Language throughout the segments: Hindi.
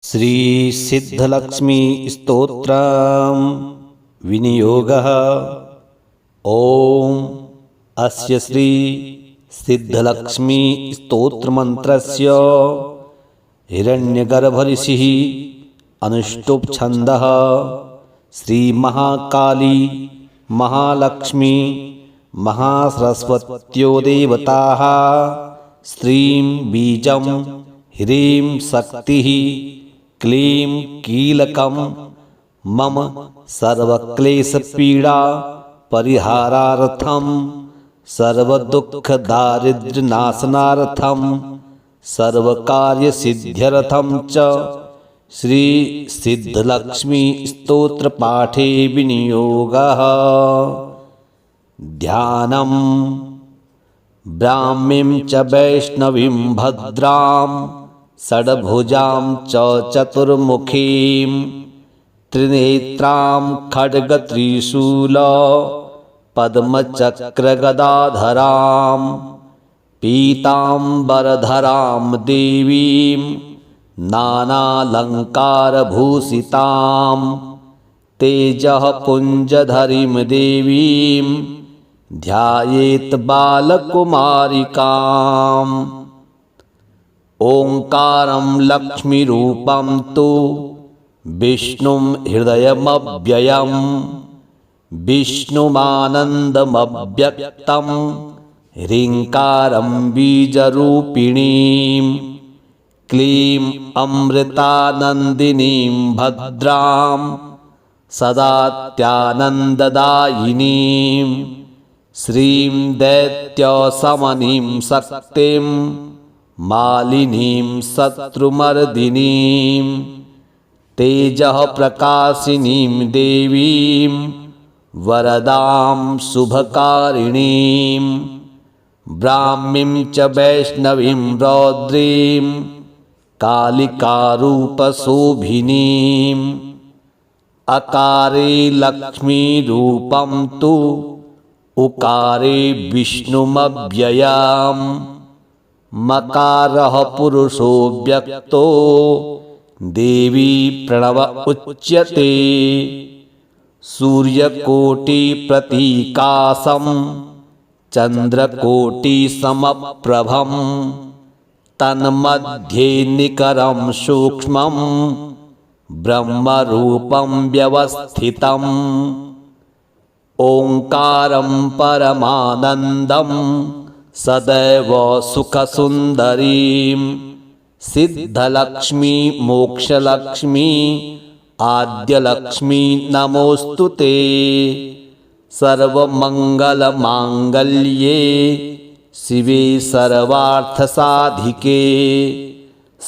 श्री सिद्धलक्ष्मी स्तोत्रं विनियोगः। ओम अस्य श्री सिद्धलक्ष्मी स्तोत्रमन्त्रस्य हिरण्यगर्भ ऋषिः अनुष्टुप् छन्दः श्री महाकाली महालक्ष्मी महासरस्वत्यो देवताः श्रीं बीजं ह्रीं शक्तिः क्लीं कीलकं मम सर्वक्लेशपीडा परिहारार्थं सर्वदुःखदारिद्र्यनाशनार्थं सर्वकार्यसिद्ध्यर्थं च श्री सिद्धलक्ष्मी स्तोत्रपाठे विनियोगः। ध्यानं ब्राह्मीं च वैष्णवीं भद्रां षड्भुजां च चतुर्मुखीं त्रिनेत्रां खड्गत्रिशूल पद्मचक्रगदाधरां पीताम्बरधरां देवीं नानालङ्कारभूषितां तेजःपुञ्जधरीं देवीं ध्यायेत् बालकुमारिकाम्। ओंकारं लक्ष्मीरूपं तु विष्णुं हृदयमव्ययं विष्णुमानन्दमव्यक्तं ह्रीङ्कारं बीजरूपिणीं क्लीं अमृतानन्दिनीं भद्रां सदात्यानन्ददायिनीं श्रीं दैत्यशमनीं शक्तिं मालिनीं शत्रुमर्दिनीं तेजः प्रकाशिनीं देवीं वरदां शुभकारिणीं ब्राह्मीं च वैष्णवीं रौद्रीं कालिकारूपशोभिनीं अकारे लक्ष्मीरूपं तु उकारे विष्णुमव्ययम् मकारः पुरुषो व्यक्तो देवी प्रणव उच्यते सूर्यकोटिप्रतीकाशं चन्द्रकोटिसमप्रभं तन्मध्ये निकरं सूक्ष्मं ब्रह्मरूपं व्यवस्थितम् ओंकारं परमानन्दं सदैव सुखसुन्दरीं सिद्धलक्ष्मी मोक्षलक्ष्मी आद्यलक्ष्मी नमोऽस्तु ते। सर्वमङ्गलमाङ्गल्ये शिवे सर्वार्थसाधिके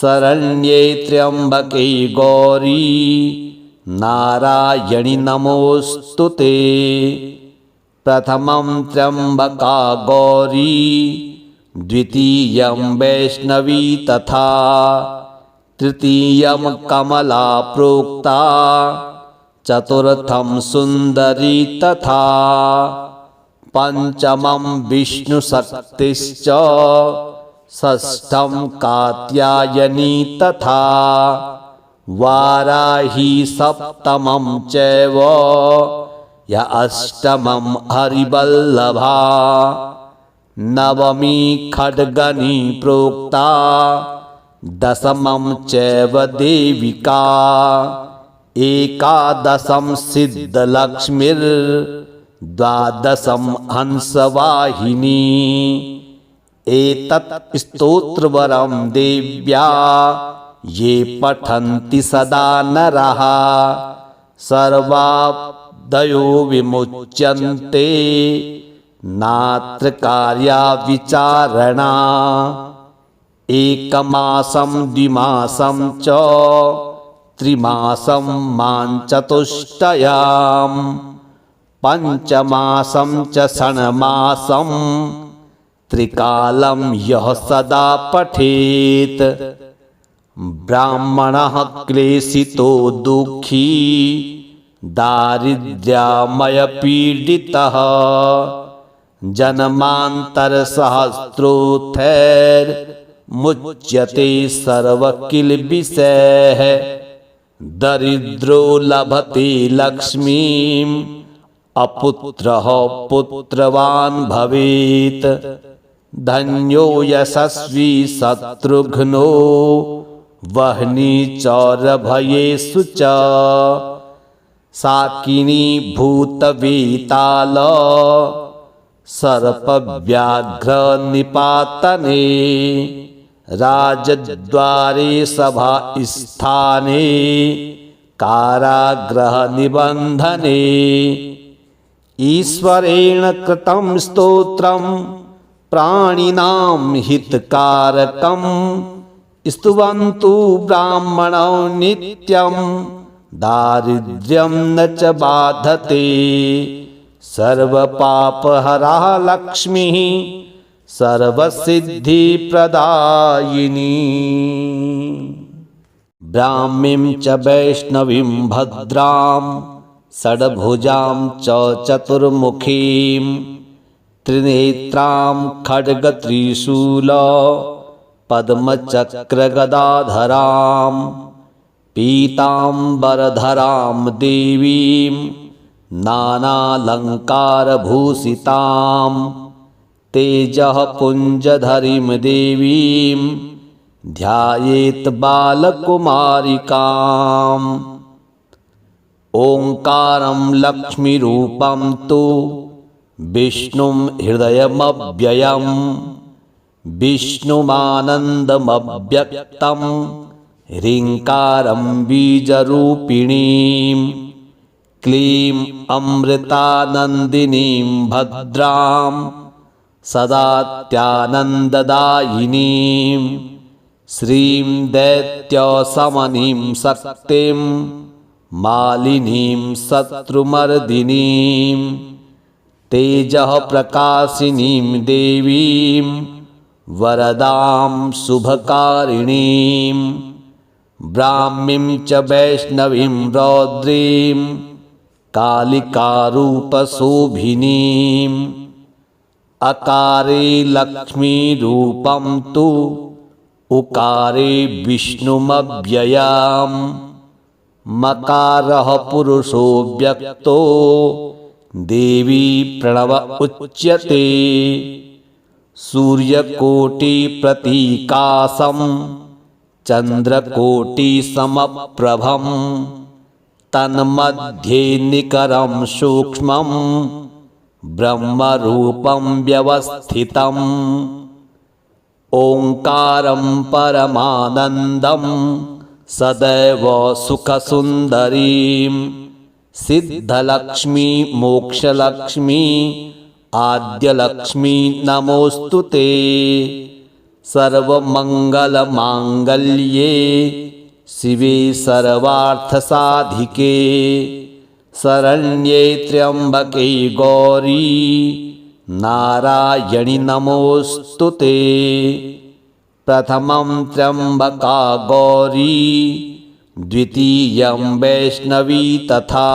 शरण्ये त्र्यम्बके गौरी नारायणि नमोऽस्तु ते। प्रथमं त्र्यम्बका गौरी द्वितीयं वैष्णवी तथा तृतीयं कमला प्रोक्ता चतुर्थं सुन्दरी तथा पंचमं विष्णुशक्तिश्च षष्ठं कात्यायनी तथा वाराही सप्तमं चैव या अष्टमं हरिवल्लभा नवमी खड्गनी प्रोक्ता दशमं चैव देविका एकादशं सिद्धलक्ष्मीर्द्वादशं हंसवाहिनी। एतत् स्तोत्रवरं देव्या ये पठन्ति सदा नरः सर्वादयो विमुच्यन्ते नात्र कार्या विचारणा। एकमासं द्विमासं च त्रिमासं माञ्चतुष्टयां पंचमासं च षण्मासं त्रिकालं यः सदा पठेत् ब्राह्मणः क्लेशितो दुःखी दारिद्र्यमयपीडितः जन्मान्तरसहस्रोत्थैर् मुच्यते सर्वकिल्बिषैः दरिद्रो लभते लक्ष्मीम् अपुत्रः पुत्रवान् भवेत् धन्यो यशस्वी शत्रुघ्नो वह्नि चौरभयेषु च साकिनी भूतवेताल सर्पव्याघ्र निपातने राजद्वारे सभा स्थाने कारागृह निबंधने ईश्वरेण कृतं स्तोत्रं प्राणिनां हितकारकं स्तुवन्तु ब्राह्मणो नित्यं दारिद्र्यं न च बाधते सर्वपापहरा लक्ष्मीः सर्वसिद्धिप्रदायिनी ब्राह्मीं च वैष्णवीं भद्रां षड्भुजां च चतुर्मुखीं त्रिनेत्रां खड्गत्रिशूल पद्मचक्रगदाधरां पीताम्बरधरां देवीं नानालङ्कारभूषितां तेजः पुञ्जधरीं देवीं ध्यायेत् बालकुमारिकाम् ओङ्कारं लक्ष्मीरूपं तु विष्णुं हृदयमव्ययम् विष्णुमानन्दमव्यक्तं ह्रीङ्कारं बीजरूपिणीं क्लीं अमृतानन्दिनीं भद्रां सदात्यानन्ददायिनीं श्रीं दैत्यशमनीं शक्तिं मालिनीं शत्रुमर्दिनीं तेजः प्रकाशिनीं देवीं वरदां शुभकारिणीं ब्राह्मीं च वैष्णवीं रौद्रीं कालिकारूपशोभिनीम् अकारे लक्ष्मीरूपं तु उकारे विष्णुमव्ययम् मकारः पुरुषो व्यक्तो देवी प्रणव उच्यते सूर्यकोटिप्रतीकाशं चन्द्रकोटिसमप्रभं तन्मध्ये निकरं सूक्ष्मं ब्रह्मरूपं व्यवस्थितम् ओङ्कारं परमानन्दं सदैव सुखसुन्दरीं सिद्धलक्ष्मी मोक्षलक्ष्मी आद्यलक्ष्मी नमोऽस्तु ते सर्वमङ्गलमाङ्गल्ये शिवे सर्वार्थसाधिके शरण्ये त्र्यम्बके गौरी नारायणि नमोऽस्तु ते प्रथमं त्र्यम्बका गौरी द्वितीयं वैष्णवी तथा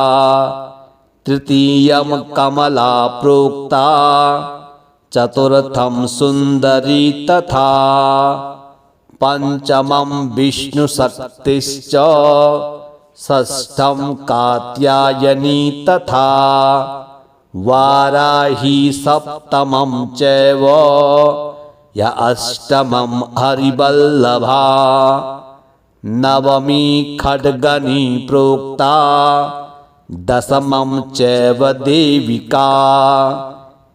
तृतीयं कमला प्रोक्ता चतुर्थं सुन्दरी तथा पंचमं विष्णुशक्तिश्च षष्ठं कात्यायनी तथा वाराही सप्तमं चैव य अष्टमं हरिवल्लभा नवमी खड्गनी प्रोक्ता दशमं चैव देविका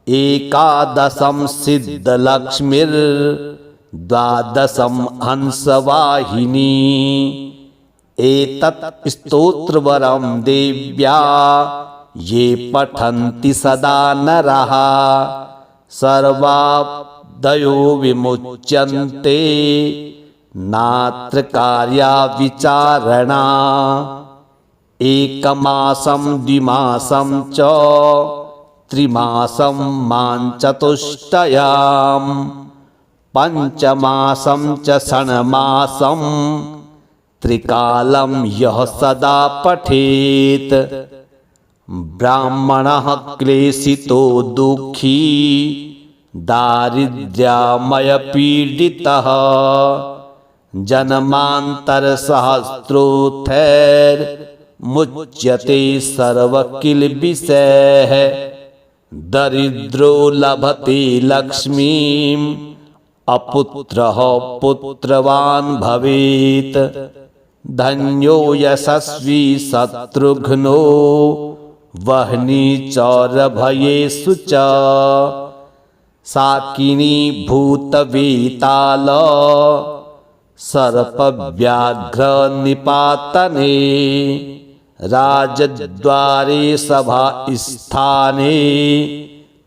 एकादशं सिद्धलक्ष्मीर्द्वादशं हंसवाहिनी एतत् स्तोत्रवरं देव्या ये पठन्ति सदा नरः सर्वादयो विमुच्यन्ते नात्र कार्या विचारणा एकमासं द्विमासं च त्रिमासं माञ्चतुष्टयां पञ्चमासं च षण्मासं त्रिकालं यः सदा पठेत् ब्राह्मणः क्लेशितो दुःखी दारिद्र्यमयपीडितः जन्मान्तरसहस्रोत्थैर्मुच्यते सर्वकिल्बिषैः दरिद्रो लभते लक्ष्मीम् अपुत्रः पुत्रवान् भवेत् धन्यो यशस्वी शत्रुघ्नो वह्नि चौरभयेषु च साकिनी भूतवेताल सर्पव्याघ्र निपातने राजद्वारे सभा स्थाने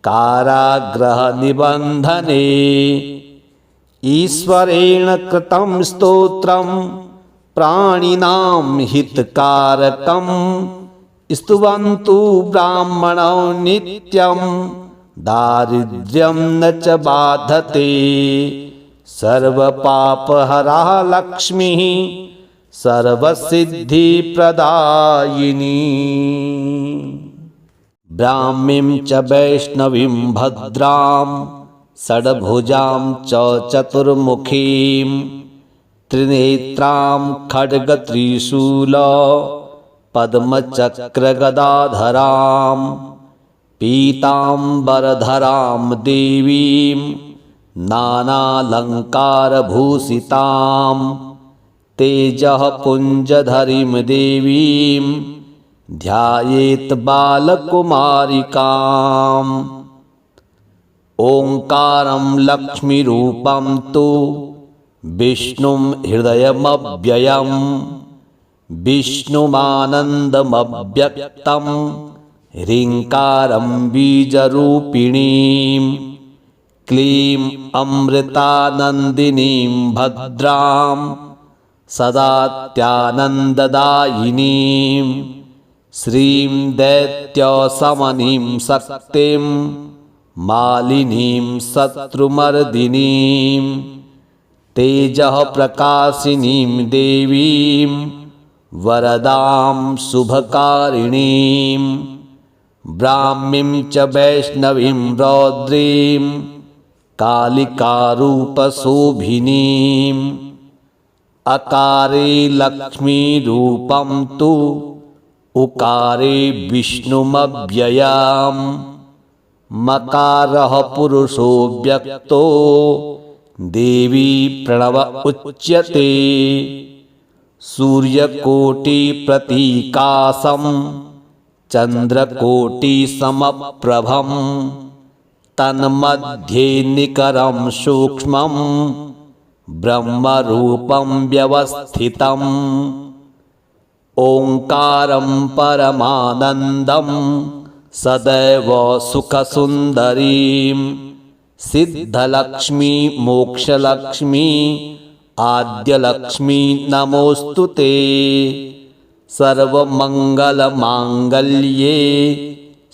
कारागृह निबंधने ईश्वरेण कृतं स्तोत्रम् प्राणिनां हितकारकं स्तुवन्तु ब्राह्मणो नित्यं दारिद्र्यं न च बाधते सर्वपापहरा लक्ष्मीः सर्वसिद्धिप्रदायिनी ब्राह्मीं च वैष्णवीं भद्रां षड्भुजां च चतुर्मुखीं त्रिनेत्रां खड्गत्रिशूल पद्मचक्रगदाधरां पीताम्बरधरां देवीं नानालङ्कारभूषितां तेजः पुञ्जधरीं देवीं ध्यायेत् बालकुमारिकाम् ओङ्कारं लक्ष्मीरूपं तु विष्णुं हृदयमव्ययं विष्णुमानन्दमव्यक्तं ह्रीङ्कारं बीजरूपिणीं क्लीं अमृतानन्दिनीं भद्रां सदात्यानन्ददायिनीं श्रीं दैत्यशमनीं शक्तिं मालिनीं शत्रुमर्दिनीं तेजः प्रकाशिनीं देवीं वरदां शुभकारिणीं ब्राह्मीं च वैष्णवीं रौद्रीं कालिकारूपशोभिनीं अकारे लक्ष्मीरूपं तु उकारे विष्णुमव्ययम् मकारः पुरुषो व्यक्तो देवी प्रणव उच्यते सूर्यकोटिप्रतीकाशं चन्द्रकोटिसमप्रभं तन्मध्ये निकरं सूक्ष्मं ब्रह्मरूपं व्यवस्थितम् ओङ्कारं परमानन्दं सदैव सुखसुन्दरीं सिद्धलक्ष्मी मोक्षलक्ष्मी आद्यलक्ष्मी नमोऽस्तु ते सर्वमङ्गलमाङ्गल्ये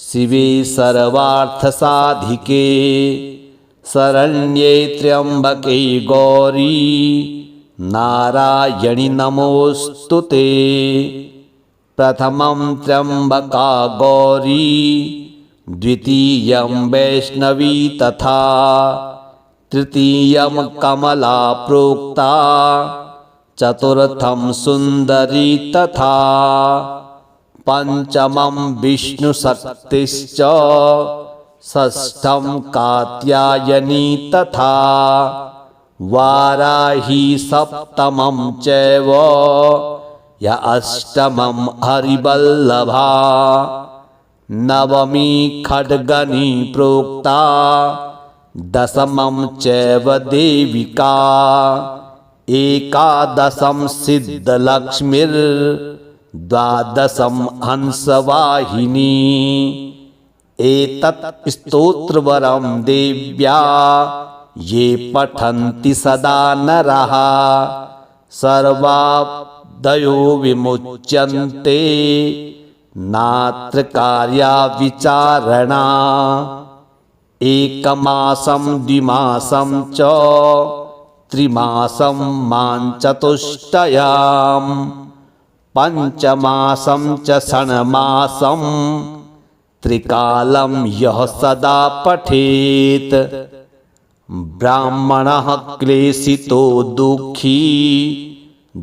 शिवे सर्वार्थसाधिके शरण्ये त्र्यम्बके गौरी नारायणि नमोऽस्तु ते प्रथमं त्र्यम्बका गौरी द्वितीयं वैष्णवी तथा तृतीयं कमला प्रोक्ता चतुर्थं सुन्दरी तथा पंचमं विष्णुशक्तिश्च षष्ठं कात्यायनी तथा वाराही सप्तमं चैव य अष्टमं हरिवल्लभा नवमी खड्गनी प्रोक्ता दशमं चैव देविका एकादशं सिद्धलक्ष्मीर्द्वादशं हंसवाहिनी एतत् स्तोत्रवरं देव्या ये पठन्ति सदा नरः सर्वादयो विमुच्यन्ते नात्र कार्या विचारणा एकमासं द्विमासं च त्रिमासं माञ्चतुष्टयां पञ्चमासं च षण्मासं त्रिकालं यः सदा पठेत् ब्राह्मणः क्लेशितो दुःखी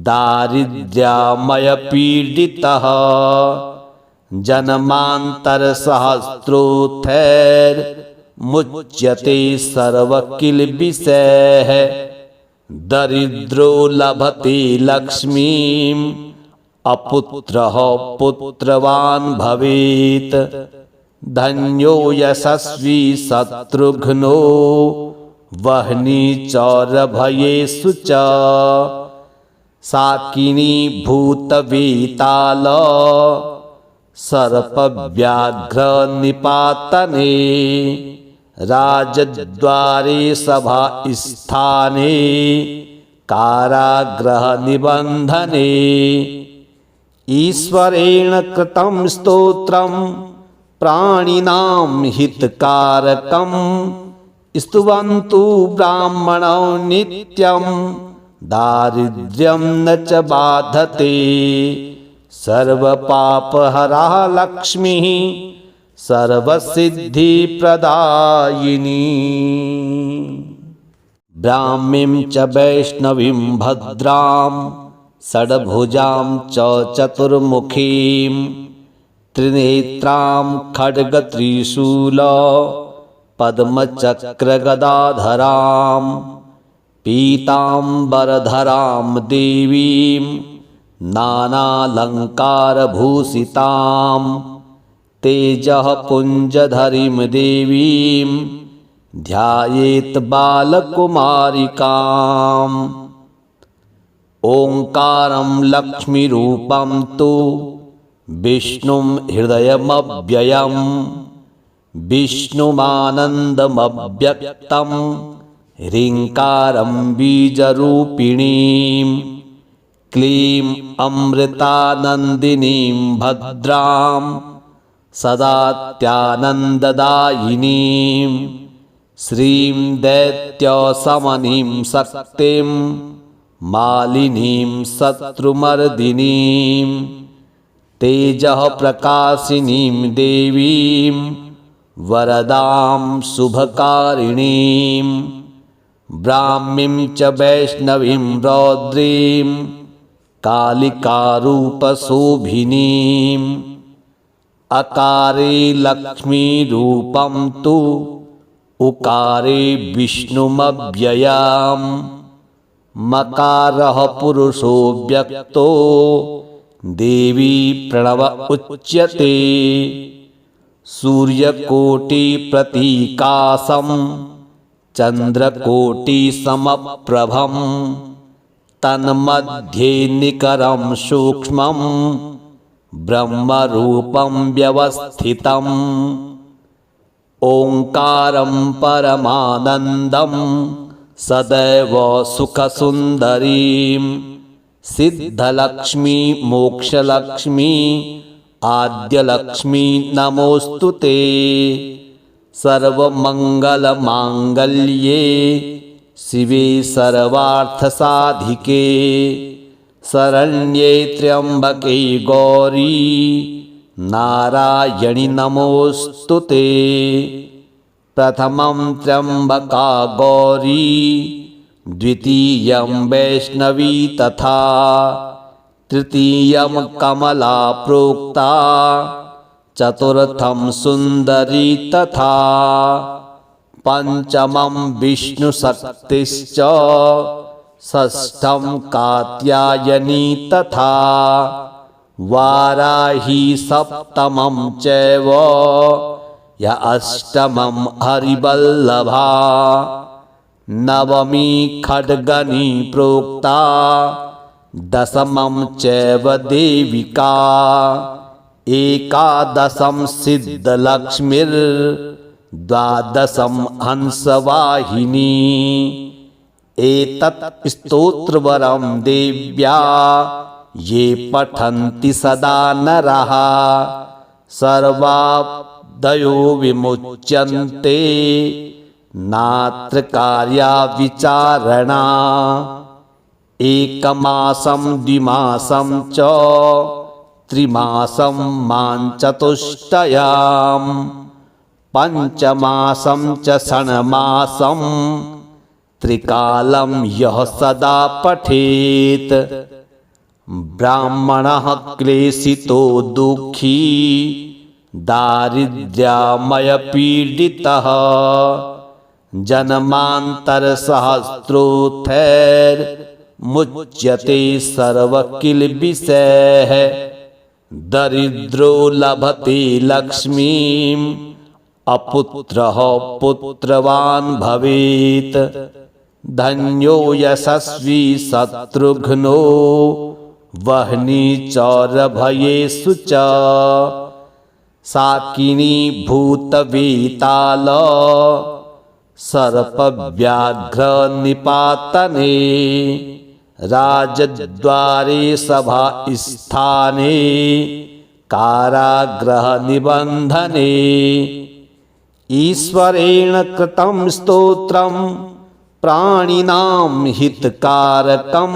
दारिद्र्यमयपीडितः जन्मान्तरसहस्रोत्थैर्मुच्यते सर्वकिल्बिषैः दरिद्रो लभते लक्ष्मीम् अपुत्रः पुत्रवान् भवेत् धन्यो यशस्वी शत्रुघ्नो वह्नि चौरभयेषु च साकिनी भूतवेताल सर्पव्याघ्र निपातने राजद्वारे सभा स्थाने कारागृह निबंधने ईश्वरेण कृतं स्तोत्रम् प्राणिनां हितकारकं स्तुवन्तु ब्राह्मणो नित्यं दारिद्र्यं न च बाधते सर्वपापहरा लक्ष्मीः सर्वसिद्धिप्रदायिनी ब्राह्मीं च वैष्णवीं भद्रां षड्भुजां च चतुर्मुखीं त्रिनेत्रां खड्गत्रिशूल पद्मचक्रगदाधरां पीताम्बरधरां देवीं नानालङ्कारभूषितां तेजः पुञ्जधरीं देवीं ध्यायेत् बालकुमारिकाम् ओङ्कारं लक्ष्मीरूपं तु विष्णुं हृदयमव्ययं विष्णुमानन्दमव्यक्तं ह्रीङ्कारं बीजरूपिणीं क्लीं अमृतानन्दिनीं भद्रां सदात्यानन्ददायिनीं श्रीं दैत्यशमनीं शक्तिं मालिनीं शत्रुमर्दिनीं तेजः प्रकाशिनीं देवीं वरदां शुभकारिणीं ब्राह्मीं च वैष्णवीं रौद्रीं कालिकारूपशोभिनीं अकारे लक्ष्मीरूपं तु उकारे विष्णुमव्ययम् मकारः पुरुषो व्यक्तो देवी प्रणव उच्यते सूर्यकोटिप्रतीकाशं चन्द्रकोटिसमप्रभं तन्मध्ये निकरं सूक्ष्मं ब्रह्मरूपं व्यवस्थितम् ओङ्कारं परमानन्दं सदैव सुखसुन्दरीं सिद्धलक्ष्मी मोक्षलक्ष्मी आद्यलक्ष्मी नमोऽस्तु ते सर्वमङ्गलमाङ्गल्ये शिवे सर्वार्थसाधिके शरण्ये त्र्यम्बके गौरी नारायणि नमोऽस्तु ते प्रथमं त्र्यम्बका गौरी द्वितीयं वैष्णवी तथा तृतीयं कमला प्रोक्ता चतुर्थं सुन्दरी तथा पंचमं विष्णुशक्तिश्च षष्ठं कात्यायनी तथा वाराही सप्तमं चैव य अष्टमं हरिवल्लभा नवमी खड्गनी प्रोक्ता दशमं चैव देविका एकादशं सिद्धलक्ष्मीर्द्वादशं हंसवाहिनी एतत् स्तोत्रवरं देव्या ये पठन्ति सदा नरः सर्वादयो विमुच्यन्ते नात्र कार्या विचारणा एकमासं द्विमासं च त्रिमासं मां चतुष्टयाम् पंचमासं च षण्मासं त्रिकालं यः सदा पठेत् ब्राह्मणः क्लेशितो दुःखी दारिद्र्यमयपीडितः जन्मान्तरसहस्रोत्थैर्मुच्यते सर्वकिल्बिषैः दरिद्रो लभते लक्ष्मीम् अपुत्रः पुत्रवान् भवेत् धन्यो यशस्वी शत्रुघ्नो वह्नि चौरभयेषु च साकिनी भूतवेताल सर्पव्याघ्र निपातने राजद्वारे सभास्थाने कारागृह निबंधने ईश्वरेण कृतं स्तोत्रं प्राणिनां हितकारकं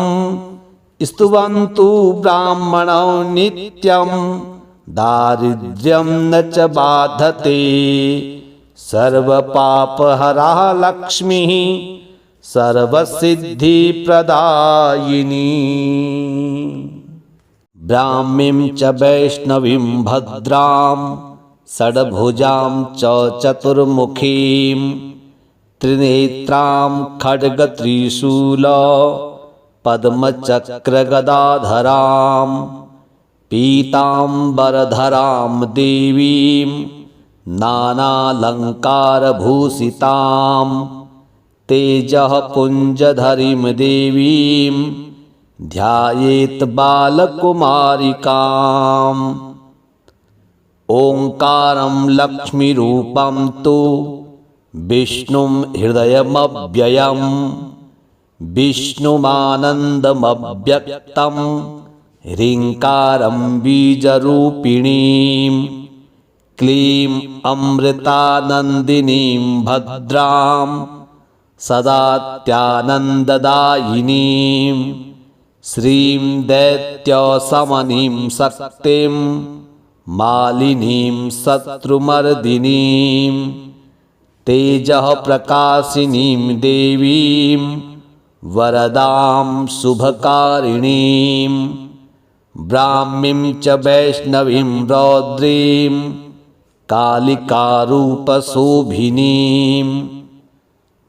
स्तुवन्तु ब्राह्मणो नित्यं दारिद्र्यं न च बाधते सर्वपापहरा लक्ष्मीः सर्वसिद्धिप्रदायिनी ब्राह्मीं च वैष्णवीं भद्रां षड्भुजां च चतुर्मुखीं त्रिनेत्रां खड्गत्रिशूल पद्मचक्रगदाधरां पीताम्बरधरां देवीं नानालङ्कारभूषितां तेजः पुञ्जधरीं देवीं ध्यायेत् बालकुमारिकाम् ओङ्कारं लक्ष्मीरूपं तु विष्णुं हृदयमव्ययं विष्णुमानन्दमव्यक्तं ह्रीङ्कारं बीजरूपिणीं क्लीं अमृतानन्दिनीं भद्रां सदात्यानन्ददायिनीं श्रीं दैत्यशमनीं शक्तिं मालिनीं शत्रुमर्दिनीं तेजः प्रकाशिनीं देवीं वरदां शुभकारिणीं ब्राह्मीं च वैष्णवीं रौद्रीं कालिकारूपशोभिनीं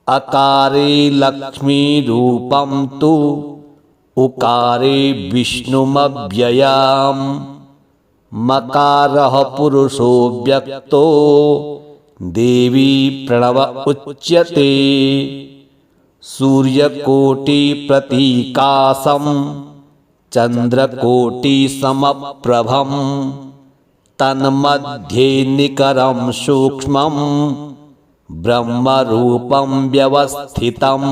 अकारे लक्ष्मीरूपं तु उकारे विष्णुमव्ययम् मकारः पुरुषो व्यक्तो देवी प्रणव उच्यते सूर्यकोटिप्रतीकाशं चन्द्रकोटिसमप्रभं तन्मध्ये निकरं सूक्ष्मं ब्रह्मरूपं व्यवस्थितम्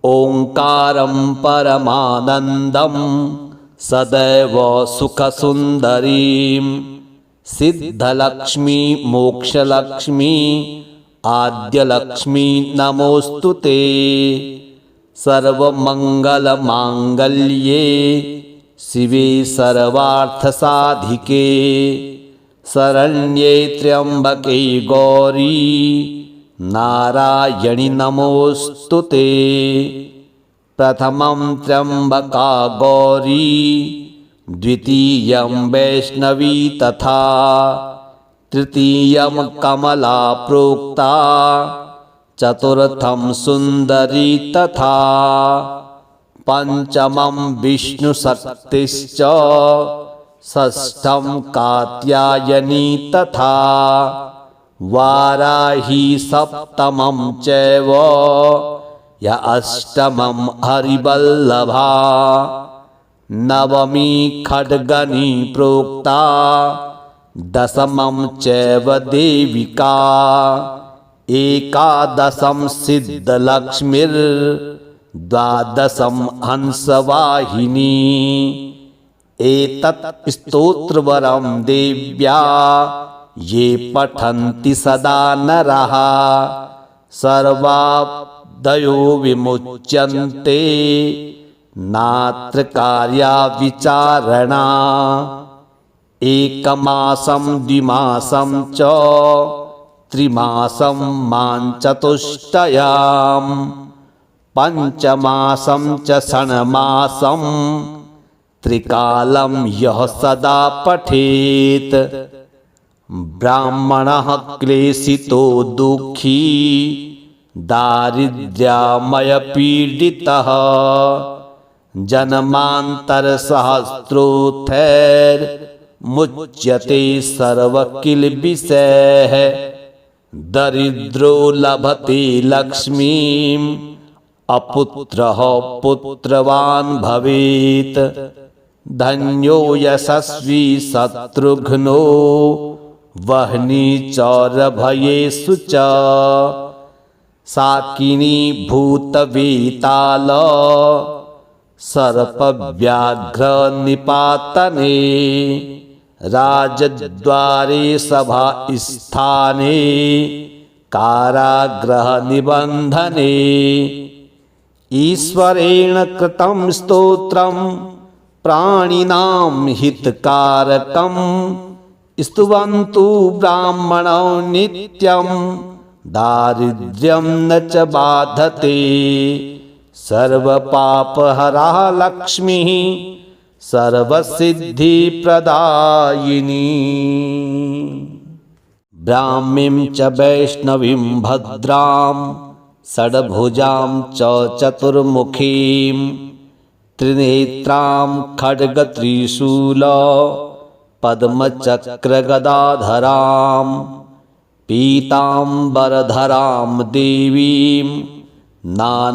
ओङ्कारं परमानन्दं सदैव सुखसुन्दरीं सिद्धलक्ष्मी मोक्षलक्ष्मी आद्यलक्ष्मी नमोऽस्तु ते सर्वमङ्गलमाङ्गल्ये शिवे सर्वार्थसाधिके शरण्ये त्र्यम्बके गौरी नारायणि नमोऽस्तु ते प्रथमं त्र्यम्बका गौरी द्वितीयं वैष्णवी तथा तृतीयं कमला प्रोक्ता चतुर्थं सुन्दरी तथा पंचमं विष्णुशक्तिश्च षष्ठं कात्यायनी तथा वाराही सप्तमं चैव य अष्टमं हरिवल्लभा नवमी खड्गनी प्रोक्ता दशमं चैव देविका एकादशं सिद्धलक्ष्मीर्द्वादशं हंसवाहिनी एतत् स्तोत्रवरं देव्या ये पठन्ति सदा नरः सर्वादयो विमुच्यन्ते नात्र कार्या विचारणा। एकमासं द्विमासं च त्रिमासं माञ्चतुष्टयां पञ्चमासं च षण्मासं त्रिकालं यः सदा पठेत् ब्राह्मणः क्लेशितो दुःखी दारिद्र्यमयपीडितः जन्मान्तरसहस्रोत्थैर्मुच्यते सर्वकिल्बिषैः दरिद्रो लभते लक्ष्मीम् अपुत्रः पुत्रवान् भवेत् धन्यो यशस्वी शत्रुघ्नो वह्नि चौरभयेषु च साकिनी भूतवेताल सर्पव्याघ्र निपातने राजद्वारे सभास्थाने कारागृह निबन्धने ईश्वरेण कृतं स्तोत्रं प्राणिनां हितकारकं स्तुवन्तु ब्राह्मणो नित्यं दारिद्र्यं न च बाधते सर्वपापहरा लक्ष्मीः सर्वसिद्धिप्रदायिनी ब्राह्मीं च वैष्णवीं भद्रां षड्भुजां च चतुर्मुखीं त्रिनेत्रां खड्गत्रिशूल पद्मचक्रगदाधरां पीताम्बरधरां देवीं नानालङ्कारभूषितां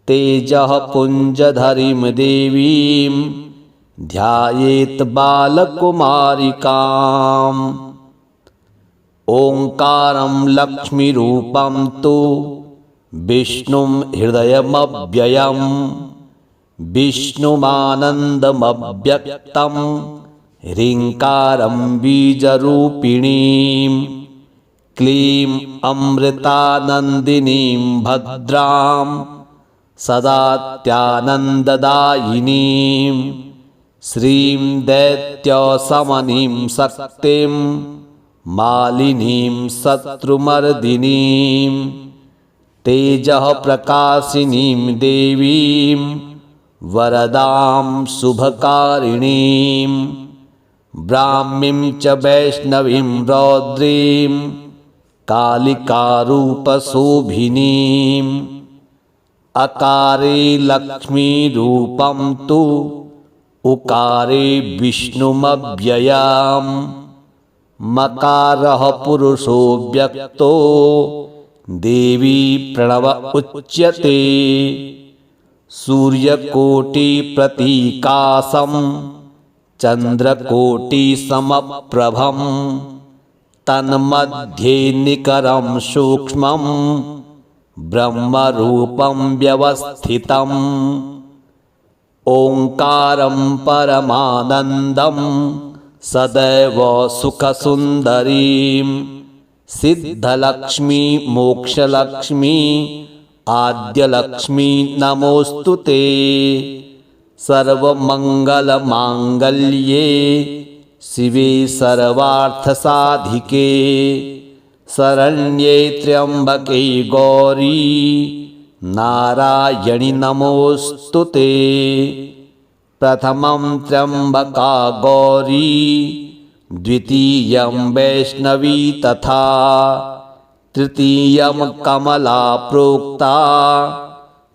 तेजः पुञ्जधरीं देवीं ध्यायेत् बालकुमारिकाम् ओङ्कारं लक्ष्मीरूपं तु विष्णुं हृदयमव्ययं विष्णुमानन्दमव्यक्तं ह्रीङ्कारं बीजरूपिणीं क्लीं अमृतानन्दिनीं भद्रां सदात्यानन्ददायिनीं श्रीं दैत्यशमनीं शक्तिं मालिनीं शत्रुमर्दिनीं तेजः प्रकाशिनीं देवीं वरदां शुभकारिणीं ब्राह्मीं च वैष्णवीं रौद्रीं कालिकारूपशोभिनीं अकारे लक्ष्मीरूपं तु उकारे विष्णुमव्ययम् मकारः पुरुषो व्यक्तो देवी प्रणव उच्यते सूर्यकोटिप्रतीकाशं चन्द्रकोटिसमप्रभं तन्मध्ये निकरं सूक्ष्मं ब्रह्मरूपं व्यवस्थितम् ओङ्कारं परमानन्दं सदैव सुखसुन्दरीं सिद्धलक्ष्मी मोक्षलक्ष्मी आद्यलक्ष्मी नमोऽस्तु ते सर्वमङ्गलमाङ्गल्ये शिवे सर्वार्थसाधिके शरण्ये त्र्यम्बके गौरी नारायणि नमोऽस्तु ते प्रथमं त्र्यम्बका गौरी द्वितीयं वैष्णवी तथा तृतीयं कमला प्रोक्ता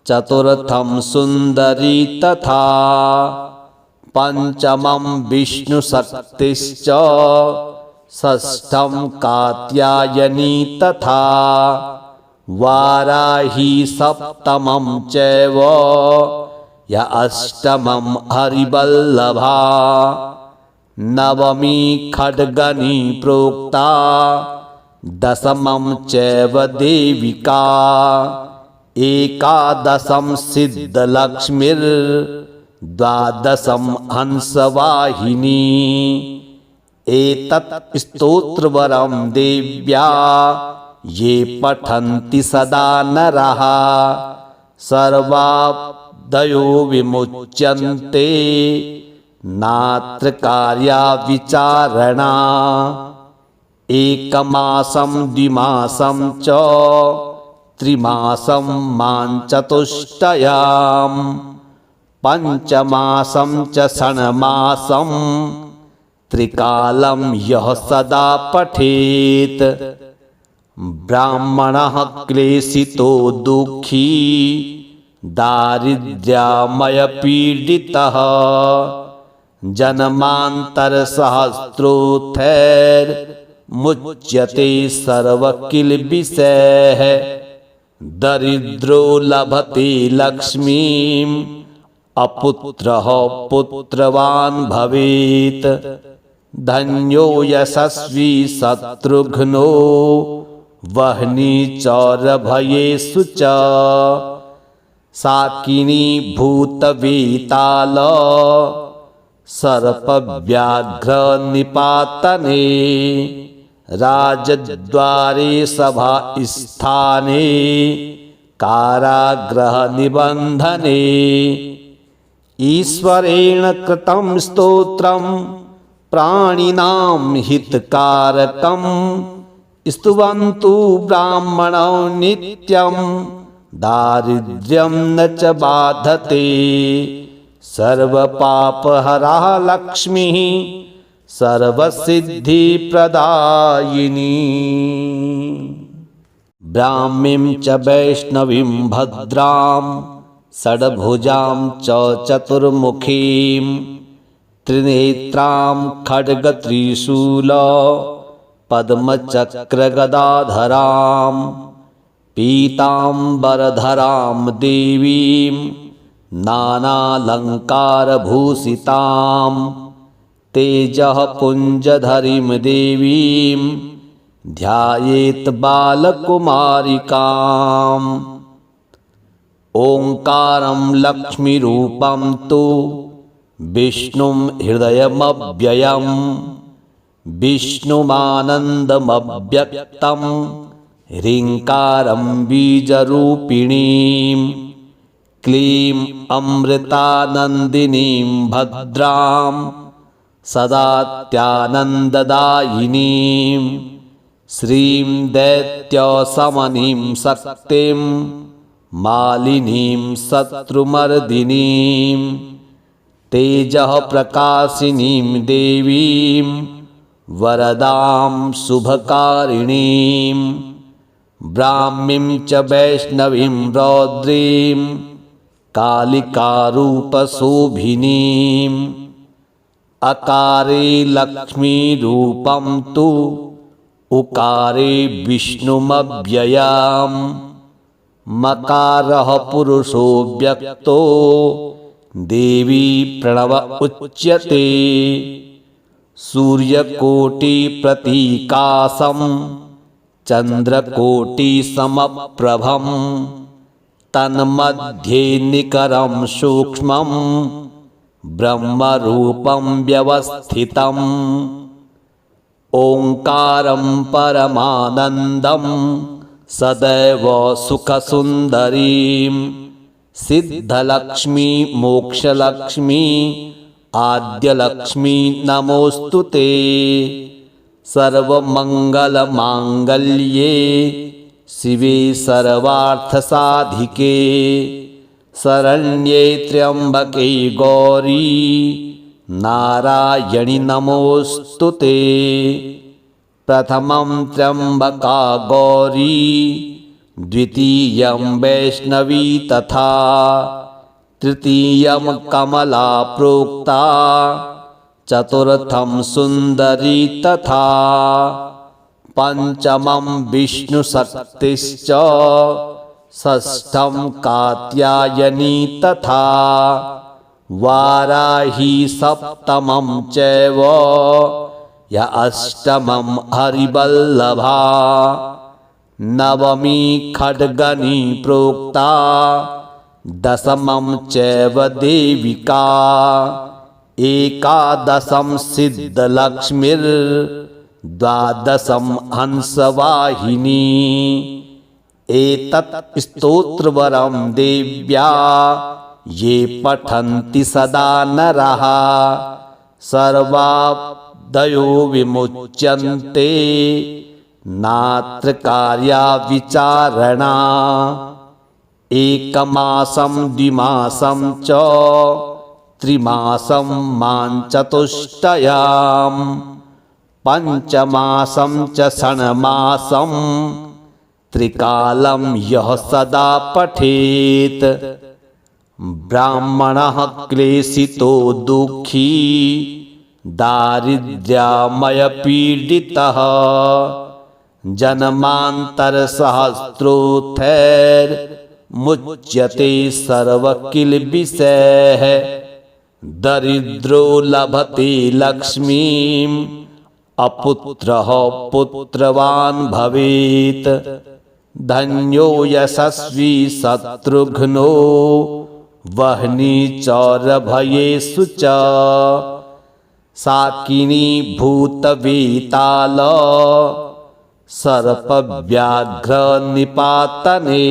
चतुर्थं सुन्दरी तथा पंचमं विष्णुशक्तिश्च षष्ठं कात्यायनी तथा वाराही सप्तमं चैव य अष्टमं हरिवल्लभा नवमी खड्गनी प्रोक्ता दशमं चैव देविका एकादशं सिद्धलक्ष्मीर्द्वादशं हंसवाहिनी एतत् स्तोत्रवरं देव्या ये पठन्ति सदा नरः सर्वा दयो विमुच्यन्ते नात्र कार्या विचारणा एकमासं द्विमासं च त्रिमासं माञ्चतुष्टयां पंचमासं च षण्मासं त्रिकालं यः सदा पठेत् ब्राह्मणः क्लेशितो दुःखी दारिद्र्यामयपीडितः जन्मान्तरसहस्रोत्थैर्मुच्यते सर्वकिल्बिषैः दरिद्रो लभते लक्ष्मीम् अपुत्रः पुत्रवान् भवेत् धन्यो यशस्वी शत्रुघ्नो वह्नि चौरभयेषु च साकिनी भूतवेताल सर्पव्याघ्र निपातने राजद्वारे सभा स्थाने कारागृह निबंधने ईश्वरेण कृतं स्तोत्रं प्राणिनां हितकारकं स्तुवन्तु ब्राह्मणो नित्यं दारिद्र्यं न च बाधते सर्वपापहरा लक्ष्मीः सर्वसिद्धिप्रदायिनी ब्राह्मीं च वैष्णवीं भद्रां षड्भुजां च चतुर्मुखीं त्रिनेत्रां खड्गत्रिशूल पद्मचक्रगदाधरां पीताम्बरधरां देवीं नानालङ्कारभूषितां तेजः पुञ्जधरीं देवीं ध्यायेत् बालकुमारिकाम् ओंकारं लक्ष्मीरूपं तु विष्णुं हृदयमव्ययं विष्णुमानन्दमव्यक्तं ह्रीङ्कारं बीजरूपिणीं क्लीं अमृतानन्दिनीं भद्रां सदात्यानन्ददायिनीं श्रीं दैत्यशमनीं शक्तिं मालिनीं शत्रुमर्दिनीं तेजः प्रकाशिनीं देवीं वरदां शुभकारिणीं ब्राह्मीं च वैष्णवीं रौद्रीं कालिकारूपशोभिनीं अकारे लक्ष्मीरूपं तु उकारे विष्णुमव्ययम् मकारः पुरुषो व्यक्तो देवी प्रणव उच्यते सूर्यकोटिप्रतीकाशं चन्द्रकोटिसमप्रभं तन्मध्ये निकरं सूक्ष्मं ब्रह्मरूपं व्यवस्थितम् ओंकारं परमानन्दं सदैव सुखसुन्दरीं सिद्धलक्ष्मी मोक्षलक्ष्मी आद्यलक्ष्मी नमोऽस्तु ते सर्वमङ्गलमाङ्गल्ये शिवे सर्वार्थसाधिके शरण्ये त्र्यम्बके गौरी नारायणि नमोऽस्तु ते प्रथमं त्र्यम्बका गौरी द्वितीयं वैष्णवी तथा तृतीयं कमला प्रोक्ता चतुर्थं सुन्दरी तथा पंचमं विष्णुशक्तिश्च षष्ठं कात्यायनी तथा वाराही सप्तमं चैव य अष्टमं हरिवल्लभा नवमी खड्गनी प्रोक्ता दशमं चैव देविका एकादशं सिद्धलक्ष्मीर्द्वादशं हंसवाहिनी एतत् स्तोत्रवरं देव्या ये पठन्ति सदा नरः सर्वादयो विमुच्यन्ते नात्र कार्या विचारणा एकमासं द्विमासं च त्रिमासं मां चतुष्टयां पंचमासं च षण्मासं त्रिकालं यः सदा पठेत् ब्राह्मणः क्लेशितो दुःखी दारिद्र्यमयपीडितः जन्मान्तरसहस्रोत्थैर्मुच्यते सर्वकिल्बिषैः दरिद्रो लभते लक्ष्मीम् अपुत्रः पुत्रवान् भवेत् धन्यो यशस्वी शत्रुघ्नो वह्नि चौरभयेषु च साकिनी भूतवेताल सर्पव्याघ्र निपातने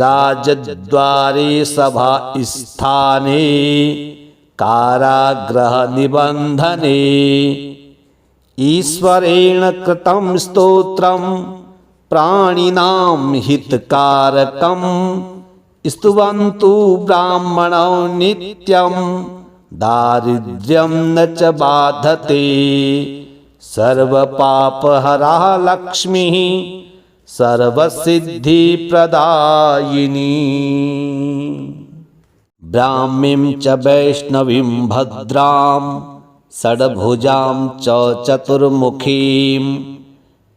राजद्वारे सभा स्थाने कारागृह निबंधने ईश्वरेण कृतं स्तोत्रं प्राणिनां हितकारकं स्तुवन्तु ब्राह्मणो नित्यं दारिद्र्यं न च बाधते सर्वपापहरा लक्ष्मीः सर्वसिद्धिप्रदायिनी ब्राह्मीं च वैष्णवीं भद्रां षड्भुजां च चतुर्मुखीं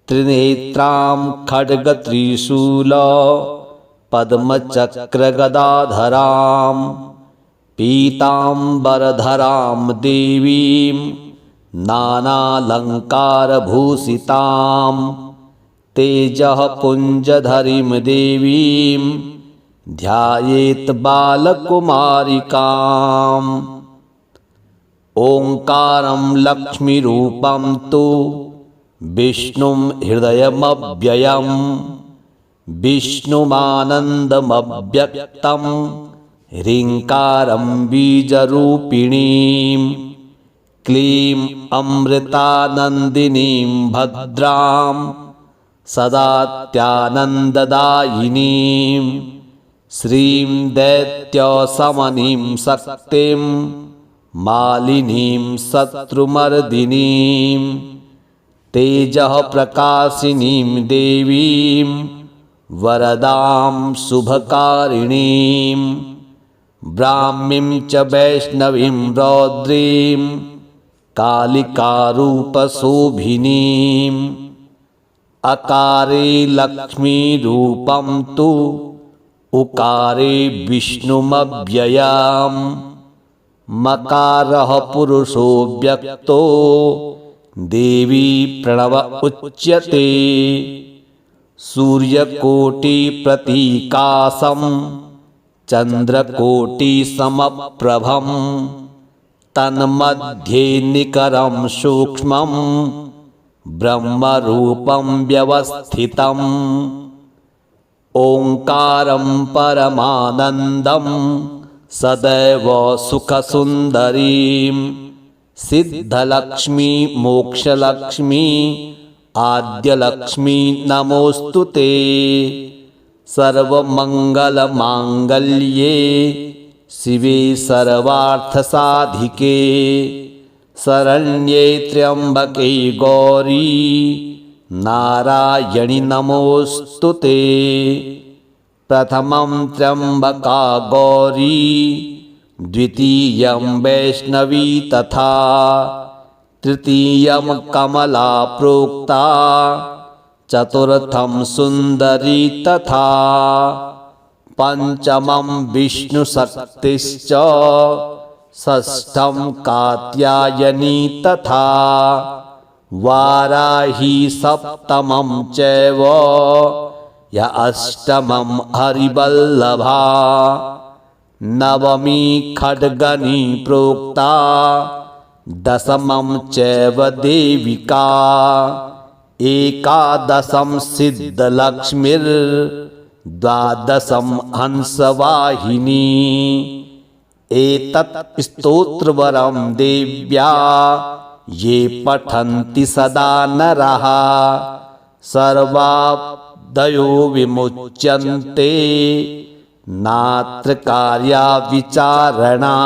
त्रिनेत्रां खड्गत्रिशूल पद्मचक्रगदाधरां पीताम्बरधरां देवीं नानालङ्कारभूषितां तेजः पुञ्जधरीं देवीं ध्यायेत् बालकुमारिकाम् ओङ्कारं लक्ष्मीरूपं तु विष्णुं हृदयमव्ययं विष्णुमानन्दमव्यक्तं ह्रीङ्कारं बीजरूपिणीं क्लीं अमृतानन्दिनीं भद्रां सदात्यानन्ददायिनीं श्रीं दैत्यशमनीं शक्तिं मालिनीं शत्रुमर्दिनीं तेजः प्रकाशिनीं देवीं वरदां शुभकारिणीं ब्राह्मीं च वैष्णवीं रौद्रीं कालिकारूपशोभिनीम् अकारे लक्ष्मीरूपं तु उकारे विष्णुमव्ययम् मकारः पुरुषो व्यक्तो देवी प्रणव उच्यते सूर्यकोटिप्रतीकाशं चन्द्रकोटिसमप्रभं तन्मध्ये निकरं सूक्ष्मं ब्रह्मरूपं व्यवस्थितम् ओङ्कारं परमानन्दं सदैव सुखसुन्दरीं सिद्धलक्ष्मी मोक्षलक्ष्मी आद्यलक्ष्मी नमोऽस्तु ते सर्वमङ्गलमाङ्गल्ये शिवे सर्वार्थसाधिके शरण्ये त्र्यम्बके गौरी नारायणि नमोऽस्तु ते प्रथमं त्र्यम्बका गौरी द्वितीयं वैष्णवी तथा तृतीयं कमला प्रोक्ता चतुर्थं सुन्दरी तथा पंचमं विष्णुशक्तिश्च षष्ठं कात्यायनी तथा वाराही सप्तमं चैव य अष्टमं हरिवल्लभा नवमी खड्गनी प्रोक्ता दशमं चैव देविका एकादशं सिद्धलक्ष्मीर् द्वादशं हंसवाहिनी। एतत् स्तोत्रवरं देव्या ये पठन्ति सदा नरः सर्वादयो विमुच्यन्ते नात्र कार्या विचारणा।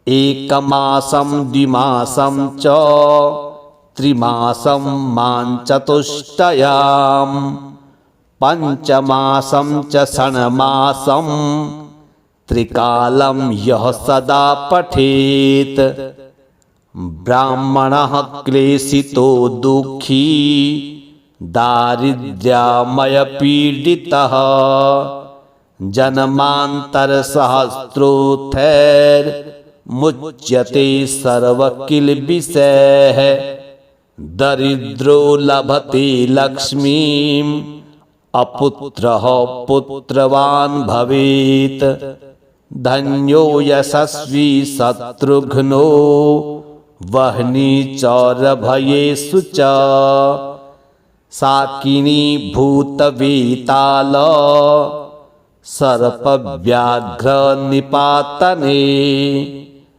एकमासं द्विमासं च त्रिमासं माञ्चतुष्टयाम् पंचमासं च षण्मासं त्रिकालं यः सदा पठेत्। ब्राह्मणः क्लेशितो दुःखी दारिद्र्यमयपीडितः जन्मान्तरसहस्रोत्थैर्मुच्यते सर्वकिल्बिषैः। दरिद्रो लभते लक्ष्मीम् अपुत्रः पुत्रवान् भवेत्। धन्यो यशस्वी शत्रुघ्नो वह्नि चौरभयेषु च। साकिनी भूतवेताल सर्पव्याघ्र निपातने।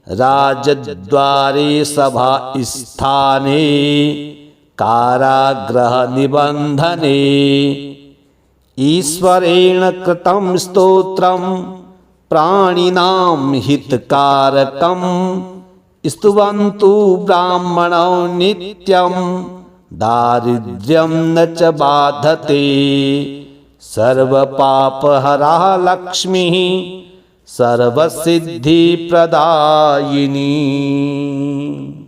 राजद्वारे सभा स्थाने कारागृह निबंधने। ईश्वरेण कृतं स्तोत्रं प्राणिनां हितकारकं। स्तुवन्तु ब्राह्मणो नित्यं दारिद्र्यं न च बाधते। सर्वपापहरा लक्ष्मीः सर्वसिद्धिप्रदायिनी।